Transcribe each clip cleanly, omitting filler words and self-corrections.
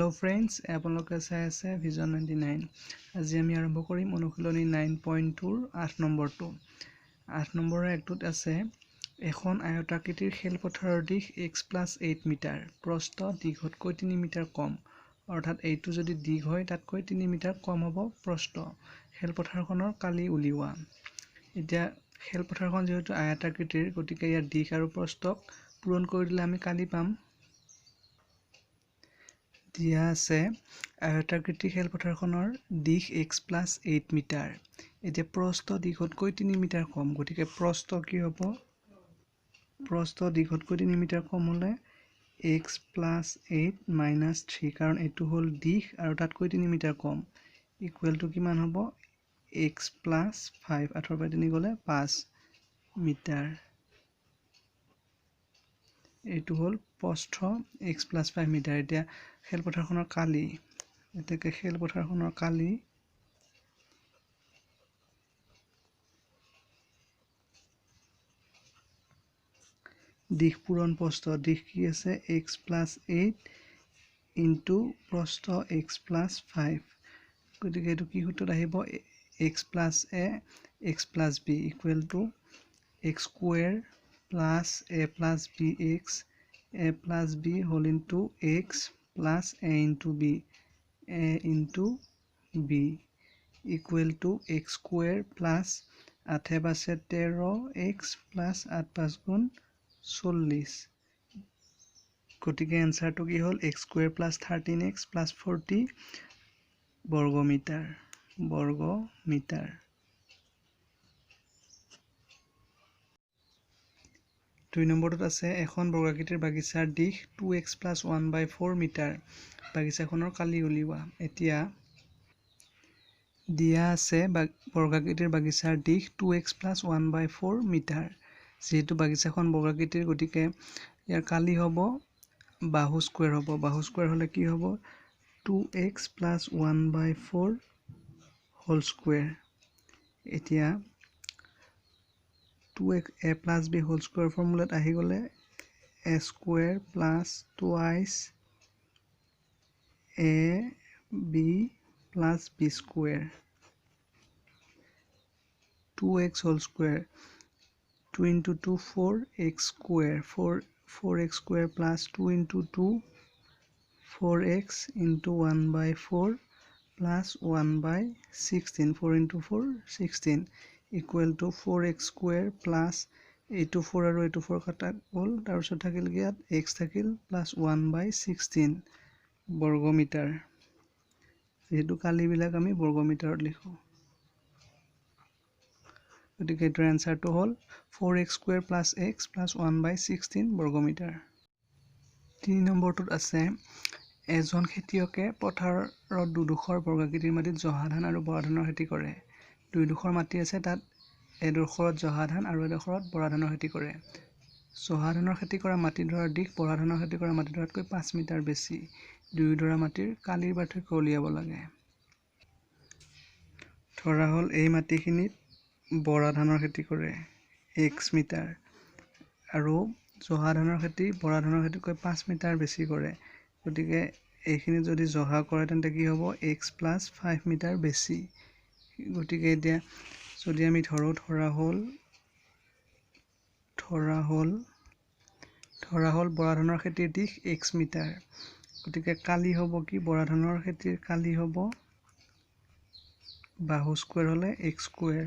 Hello friends, আপোনালোকে চাই আছে Vision 99 আজি আমি আৰম্ভ কৰিম অনুশীলনী 9.2 8 নম্বৰটো 8 নম্বৰৰ একটোত আছে এখন আয়তাকৃতিৰ খেলপথাৰৰ দিশ x + 8 মিটাৰ প্ৰস্থ দীঘতকৈ 3 মিটাৰ কম অৰ্থাৎ এইটো যদি দীঘ হয় তাতকৈ 3 মিটাৰ কম হ'ব প্ৰস্থ খেলপথাৰখনৰ কালি উলিওৱা এতিয়া খেলপথাৰখন যেহেতু আয়তাকৃতিৰ গতিকে ইয়াৰ দিশ আৰু প্ৰস্থক পূৰণ কৰি দিলে আমি কালি পাম দিয়া আছে আয়তাকৃতি খেলপথাৰখনৰ দিশ x + 8 মিটাৰ এতিয়া প্ৰস্থ দীঘতকৈ 3 মিটাৰ কম গতিকে প্ৰস্থ কি হ'ব প্ৰস্থ দীঘতকৈ 3 মিটাৰ কম হলে x + 8 - 3 কাৰণ এটো হল দিশ আৰু তাতকৈ 3 মিটাৰ কম ইকুৱেল টু কিমান হ'ব x + 5 8 পৰা 3 গলে 5 মিটাৰ এইটো হল প্ৰস্থ x + 5 মিটাৰ এতিয়া খেলপথাৰখনৰ কালি এতেকে খেলপথাৰখনৰ কালি দিশ পূৰণ প্ৰস্থ দিশ কি আছে x + 8 ইনটু প্ৰস্থ x + 5 গতিকে এটো কি সূত্ৰত আহিব x + a x + b equal to x² + a + bx a + b whole into x plus a into b equal to x² plus 8 বাছে 13x plus 8 5 গুণ 40 গতিকে এনসারটো কি হল x² plus 13x plus 40 বর্গমিটার 2 নম্বরত আছে এখন বৰ্গাকৃতিৰ বাগিচাৰ দিশ 2x plus 1/4 মিটাৰ বাগিচাখনৰ কালি উলিওৱা এতিয়া দিয়া আছে বৰ্গাকৃতিৰ বাগিচাৰ দিশ 2x plus 1/4 মিটাৰ যেহেতু বাগিচাখন বৰ্গাকৃতিৰ গতিকে ইয়াৰ কালি হ'ব বাহু স্কয়াৰ হ'ব বাহু স্কয়াৰ হলে কি হ'ব 2x plus 1/4 whole square এতিয়া 2x a plus b whole square formula ahi gole a square plus twice a b plus b square 2x whole square 2 into 2 4x square 4x square plus 2 into 2 4x into 1/4 plus 1/16 4 into 4 16 equal to 4x square plus 8 to 4 আৰু 8 to 4 কাটা গল তাৰ পিছত থাকিল গিয়াত x থাকিল plus 1/16 বৰ্গমিটাৰ যেহেতু কালি বিলাক আমি বৰ্গমিটাৰত লিখো গতিকে এটাৰ আনসাৰটো হল 4x square plus x plus 1/16 বৰ্গমিটাৰ 3 নম্বৰটোত আছে এজন খেতিয়কে পথাৰত দুডোখৰ বৰ্গাকৃতিৰ মাটিত জহা ধান আৰু বৰা ধানৰ খেতি কৰে দুই ডোখৰ মাটি আছে তাত এডোখৰত জহা ধান আৰু এডোখৰত বৰা ধানৰ খেতি কৰে জহা ধানৰ খেতি কৰা মাটিডৰাৰ দিশ বৰা ধানৰ খেতি কৰা মাটিডৰাতকৈ 5 মিটাৰ বেছি দুয়োডৰা মাটিৰ কালিৰ পাৰ্থক্য উলিয়াব লাগে ধৰা হল এই মাটিখিনিত বৰা ধানৰ খেতি কৰে x মিটাৰ আৰু জহা ধানৰ খেতি বৰা ধানৰ খেতিকৈ 5 মিটাৰ বেছি কৰে গতিকে এইখিনি যদি জহা কৰে তেন্তে কি হ'ব x plus 5 মিটাৰ বেছি গতিকে এতিয়া যদি আমি ধৰা হল বৰা ধানৰ খেতিৰ দিশ x মিটাৰ গতিকে কালি হ'ব কি বৰা ধানৰ খেতিৰ কালি হ'ব বাহু স্কয়াৰ হলে x স্কয়াৰ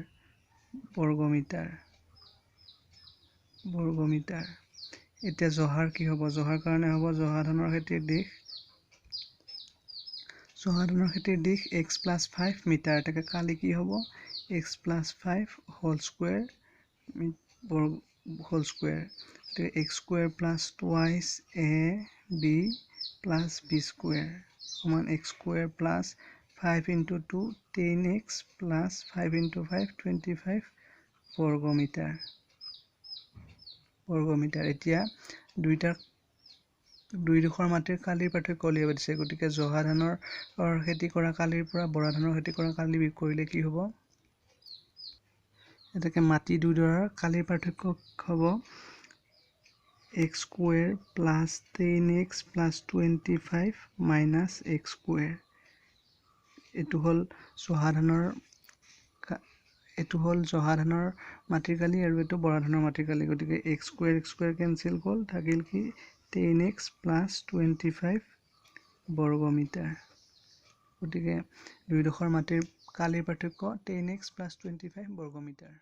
বৰ্গমিটাৰ এতিয়া জহাৰ কি হ'ব জহাৰ কাৰণে হ'ব জহা ধানৰ খেতিৰ দিশ x plus 5 মিটাৰ তাকে কালি কি হ'ব x plus 5 whole square তে x square plus twice a b plus b square সমান x square plus 5 into 2 10x plus 5 into 5 25 বৰ্গমিটাৰ এতিয়া দুই ডোখৰ মাটিৰ কালিৰ পাৰ্থক্য উলিয়াব দিছে গতিকে জহা ধানৰ খেতি কৰা কালিৰ পৰা বৰা ধানৰ খেতি কৰা কালি বিয়োগ কৰিলে কি হ'ব এটাকে মাটি দুইডৰাৰ কালিৰ পাৰ্থক্য হ'ব x square plus 10x plus 25 minus x square এটো হল জহাধানৰ মাটিৰ কালি আৰু এটো বৰাধানৰ মাটিৰ কালি গতিকে x square কেনসেল হ'ল থাকিল কি 10x plus 25 বৰ্গ মিটাৰ গতিকে দুই ডোখৰ মাটিৰ কালিৰ পাৰ্থক্য 10x plus 25 বৰ্গ মিটাৰ